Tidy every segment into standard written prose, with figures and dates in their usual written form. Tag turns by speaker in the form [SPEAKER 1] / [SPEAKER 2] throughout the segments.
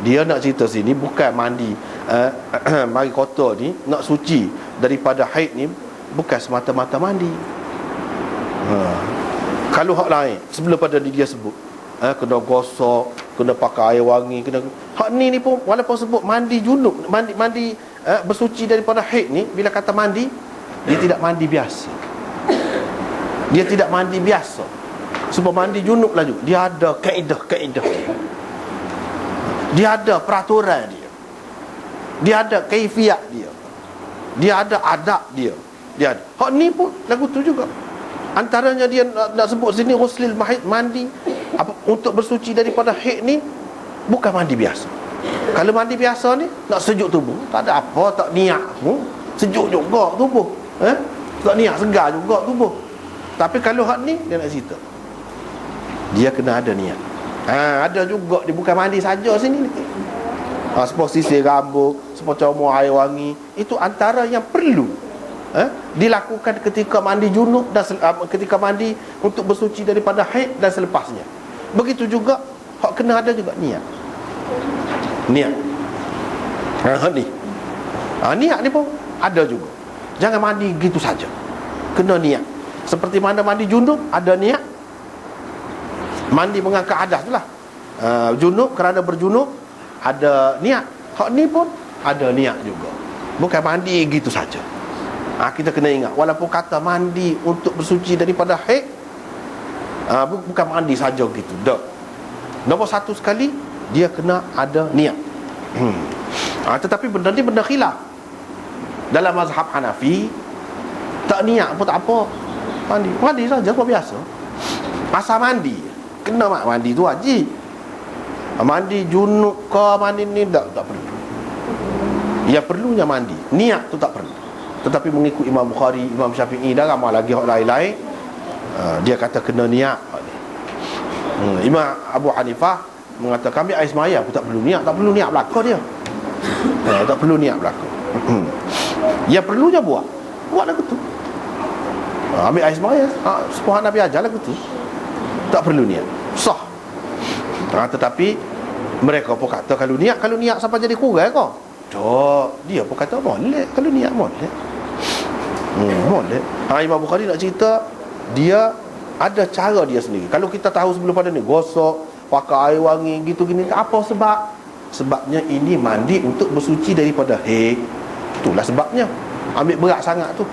[SPEAKER 1] Dia nak cerita sini bukan mandi mari kotor ni, nak suci daripada haid ni bukan semata-mata mandi. Kalau hak lain sebelum pada dia sebut kena gosok, kena pakai air wangi, kena hak ni pun walaupun sebut mandi junub, mandi bersuci daripada haid ni, bila kata mandi, dia tidak mandi biasa. Dia tidak mandi biasa. Sebab mandi junub laju, dia ada kaedah. Dia ada peraturan dia. Dia ada kaifiat dia. Dia ada adab dia. Dia ada. Hak ni pun lagu tu juga. Antaranya dia nak sebut sini ghuslil mahid, mandi untuk bersuci daripada haid ni bukan mandi biasa. Kalau mandi biasa ni nak sejuk tubuh, tak ada apa, tak niat pun sejuk juga tubuh. Tak niat segar juga tubuh. Tapi kalau hak ni dia nak cerita, dia kena ada niat. Ada juga dia bukan mandi saja sini ni. Sepuluh sisir rambut, sepuluh comor air wangi, itu antara yang perlu dilakukan ketika mandi junub dan ketika mandi untuk bersuci daripada haid dan selepasnya. Begitu juga hak kena ada juga niat. Niat. Niat ni pun ada juga. Jangan mandi gitu saja. Kena niat. Seperti mana mandi junub ada niat. Mandi mengangkat hadas tu lah. Junub kerana berjunub ada niat. Hak ni pun ada niat juga. Bukan mandi gitu saja. Kita kena ingat, walaupun kata mandi untuk bersuci daripada haid, bukan mandi saja gitu. Dah. Nombor satu sekali, dia kena ada niat. Tetapi benda ni benda khilaf. Dalam mazhab Hanafi, tak niat pun tak apa. Mandi saja seperti biasa. Asal mandi, kena mandi tu wajib. Mandi junub ke mandi ni tak perlu. Yang perlunya mandi, niat tu tak perlu. Tetapi mengikut Imam Bukhari, Imam Syafi'i dan ramai lagi hak lain-lain, dia kata kena niat. Imam Abu Hanifah mengatakan ambil air semaya pun tak perlu niat. Tak perlu niat belaka dia. Tak perlu niat belaka. Yang perlunya buat lagu tu. Ambil air semaya, sepuhan Nabi ajar lagu tu. Tak perlu niat, sah. Tetapi mereka pun kata kalau niat sampai jadi kurang kau. Tak, dia pun kata boleh. Kalau niat boleh. Boleh. Imam Bukhari nak cerita, dia ada cara dia sendiri. Kalau kita tahu sebelum pada ni gosok, pakai air wangi gitu gini, apa sebab? Sebabnya ini mandi untuk bersuci daripada haid. Itulah sebabnya. Ambil berat sangat tu.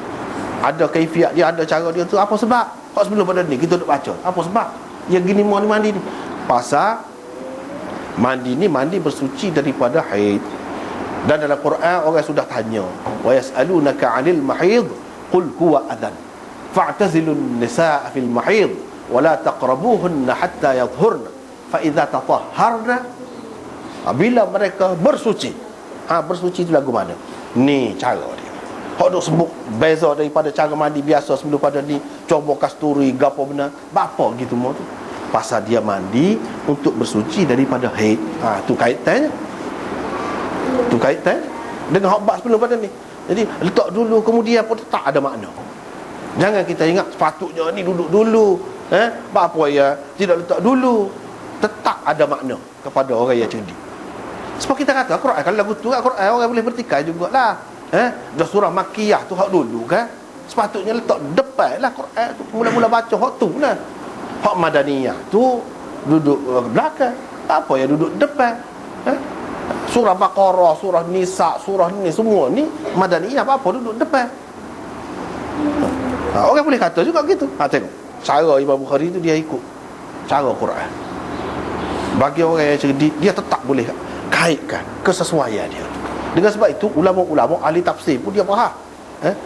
[SPEAKER 1] Ada kaifiat dia, ada cara dia tu. Apa sebab? Kalau sebelum pada ni kita duk baca, apa sebab? Yang gini mau mandi ni. Pasal mandi ni mandi bersuci daripada haid. Dan dalam Quran orang sudah tanya, wa yas'alunaka 'anil mahid qul huwa adhan fa'tazilun nisaa fil mahid wa la taqrabuhunna hatta yadhhurna fa idza tatahharna. Bila mereka bersuci, bersuci itu lagu mana? Ni cara dia. Hak duk sebut beza daripada cara mandi biasa sebelum pada ni, coba kasturi gapo benar, bapa gitu mau tu. Pasal dia mandi untuk bersuci daripada haid. Tu kaitannya. Tu kaitan dengan hak bab sebelum pada ni. Jadi letak dulu kemudian pun tak ada makna. Jangan kita ingat sepatutnya ni duduk dulu. Apa ya tidak letak dulu. Tetap ada makna kepada orang yang cerdik. Sebab kita kata Quran, kalau lagu tu Quran orang boleh bertikai jugalah. Dah surah Makkiyah tu hak dulu kan. Sepatutnya letak depan lah Quran tu. Mula-mula baca hak tu lah. Hak Madaniyah tu duduk belakang. Apa yang duduk depan? Surah Baqarah, surah Nisa, surah ni semua ni Madaniyah, apa duduk depan. Orang boleh kata juga gitu. Tengok cara Imam Bukhari tu, dia ikut cara Quran. Bagi orang yang cerdik, dia tetap boleh kaitkan kesesuaian dia. Dengan sebab itu ulama-ulama ahli tafsir pun dia faham.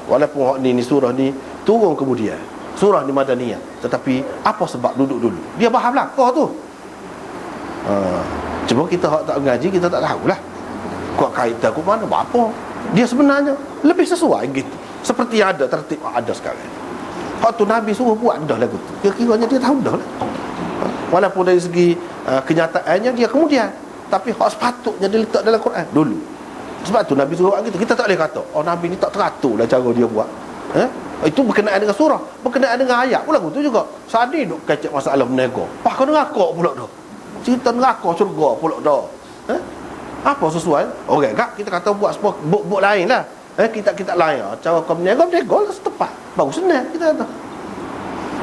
[SPEAKER 1] Walaupun ni surah ni turun kemudian, surah ni Madaniyah, tetapi apa sebab duduk dulu, dia faham lah kau tu. Cuma kita tak mengaji, kita tak tahulah kau kaitan ke mana, apa dia sebenarnya lebih sesuai gitu. Seperti yang ada tertib ada sekarang. Hak tu Nabi suruh buat dah lagu tu. Kira-kiranya dia tahu dah lah. Walaupun dari segi kenyataannya dia kemudian, tapi hak sepatutnya dia letak dalam Quran dulu. Sebab tu Nabi suruh buat gitu. Kita tak boleh kata Nabi ni tak teratur lah cara dia buat. Itu berkenaan dengan surah, berkenaan dengan ayat pun lagu tu juga. Sadi duk kacak masalah menego. Pak kau neraka pula dah. Cerita neraka syurga pula dah. Apa sesuai? Okey, kak, kita kata buat buk lain lah. Kita lain. Cara kau berniaga lah setepat. Baru senang kita kata.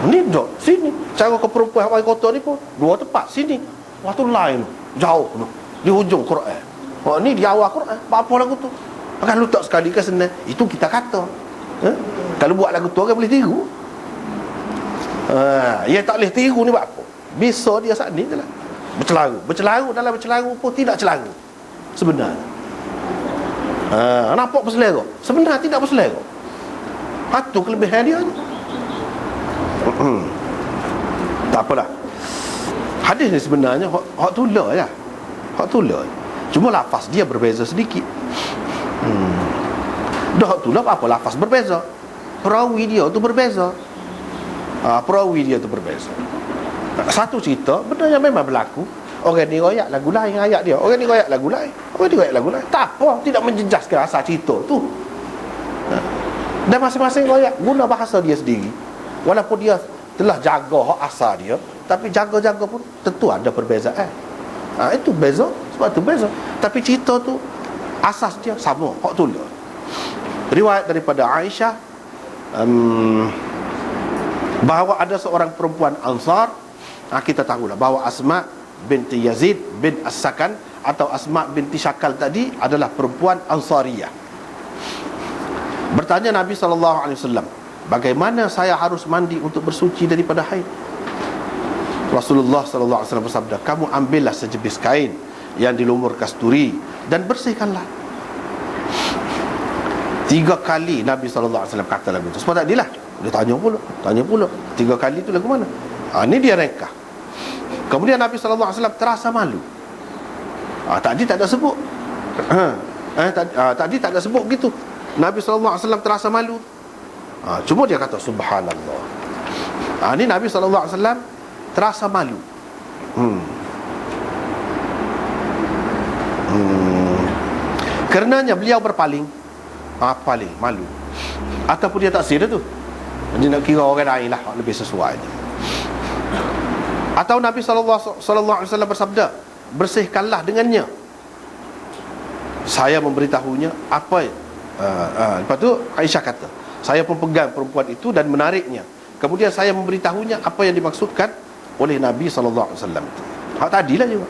[SPEAKER 1] Ni dok sini. Cara kau perempuan awal kota ni pun dua tempat sini. Waktu lain jauh tu. Di hujung Quran. Ni di awal Quran. Apa lagu tu? Akan lu tak sekali ke senang. Itu kita kata. Kalau buat lagu tu orang boleh tiru. Ya tak boleh tiru ni buat apa? Bisa dia saat ni je lah. Bercelaru dalam bercelaru pun tidak celaru sebenarnya. Nampak berselera, sebenarnya tidak berselera. Itu kelebihan dia ni. Tak apalah. Hadis ni sebenarnya hak tulah je. Hak tulah. Cuma lafaz dia berbeza sedikit. Dah hak tulah apa lafaz berbeza. Perawi dia tu berbeza. Perawi dia tu berbeza. Satu cerita benda yang memang berlaku. Orang ni royak lagu lain ayat dia. Orang ni royak lagu lain. Orang ni royak lagu lain. Tak apa, tidak menjejaskan asal cerita tu. Dan masing-masing royak guna bahasa dia sendiri. Walaupun dia telah jaga hak asal dia, tapi jaga-jaga pun tentu ada perbezaan. Itu beza, sebab tu beza. Tapi cerita tu asas dia sama, hak tu lah. Riwayat daripada Aisyah bahawa ada seorang perempuan Ansar. Kita tahulah bahawa Asma binti Yazid bin As-Sakan atau Asma binti Syakal tadi adalah perempuan Ansariyah. Bertanya Nabi SAW, bagaimana saya harus mandi untuk bersuci daripada haid? Rasulullah SAW bersabda, kamu ambillah sejepit kain yang dilumur kasturi dan bersihkanlah. 3 kali Nabi SAW kata lagu itu. Sebab tadilah dia tanya pula 3 kali itu lagu mana? Ini dia reka. Kemudian Nabi SAW terasa malu. Tadi tak ada sebut. Tadi tak ada sebut gitu. Nabi SAW terasa malu. Cuma dia kata subhanallah. Ini Nabi SAW terasa malu. Karenanya beliau berpaling. Paling malu. Ataupun dia tak sira tu. Dia nak kira orang lain lah lebih sesuai. Atau Nabi SAW bersabda, bersihkanlah dengannya. Saya memberitahunya apa. Lepas tu Aisyah kata, saya pun pegang perempuan itu dan menariknya. Kemudian saya memberitahunya apa yang dimaksudkan oleh Nabi SAW. Hak tadilah juga.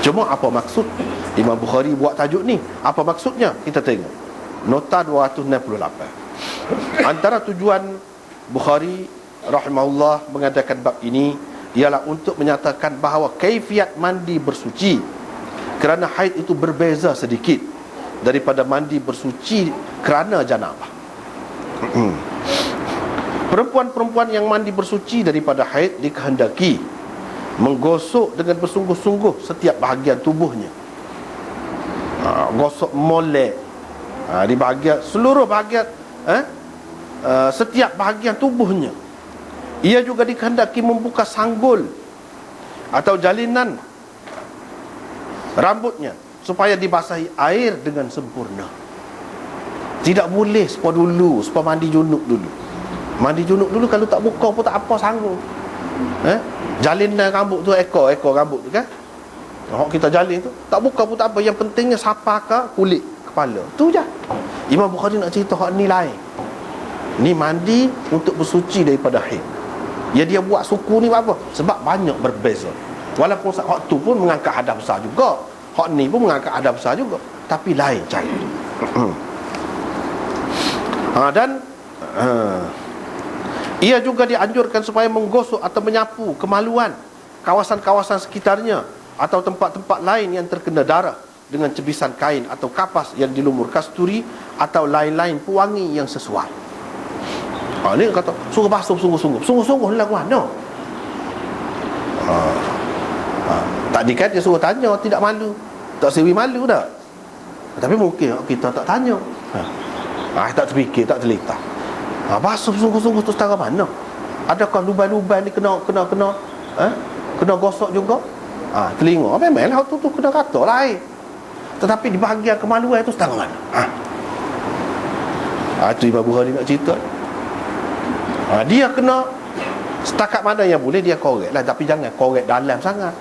[SPEAKER 1] Cuma apa maksud Imam Bukhari buat tajuk ni? Apa maksudnya? Kita tengok nota 268. Antara tujuan Bukhari rahimahullah mengadakan bab ini ialah untuk menyatakan bahawa kaifiat mandi bersuci kerana haid itu berbeza sedikit daripada mandi bersuci kerana janabah. Perempuan-perempuan yang mandi bersuci daripada haid dikehendaki menggosok dengan bersungguh-sungguh setiap bahagian tubuhnya. Gosok molek di bahagian, seluruh bahagian, setiap bahagian tubuhnya. Ia juga dikehendaki membuka sanggul atau jalinan rambutnya supaya dibasahi air dengan sempurna. Tidak boleh sepa dulu, sepa mandi junub dulu. Mandi junub dulu kalau tak buka pun tak apa sanggul. Jalinan rambut tu, ekor rambut tu kan, kita jalin tu, tak buka pun tak apa. Yang pentingnya sapa ke kulit kepala. Tu je. Imam Bukhari nak cerita hak ni lain. Ni mandi untuk bersuci daripada haid. Ya dia buat suku ni apa? Sebab banyak berbeza. Walaupun hak tu pun mengangkat hadas besar juga, hak ni pun mengangkat hadas besar juga, tapi lain cara. Dan ia juga dianjurkan supaya menggosok atau menyapu kemaluan, kawasan-kawasan sekitarnya atau tempat-tempat lain yang terkena darah dengan cebisan kain atau kapas yang dilumur kasturi atau lain-lain pewangi yang sesuai. Ni kata suruh basuh sungguh-sungguh lagu mana? Tadi kan dia suruh tanya, tidak malu, tak sewi malu dah. Tapi mungkin kita tak tanya. Tak terfikir, tak terletak. Basuh sungguh-sungguh tu setara mana? Adakah luban-luban ni kena gosok juga? Telinga memanglah tu kena kata lain. Tetapi di bahagian kemaluan tu setara mana? Itu Imam Bukhari nak cerita. Dia kena setakat mana yang boleh dia korek lah, tapi jangan korek dalam sangat.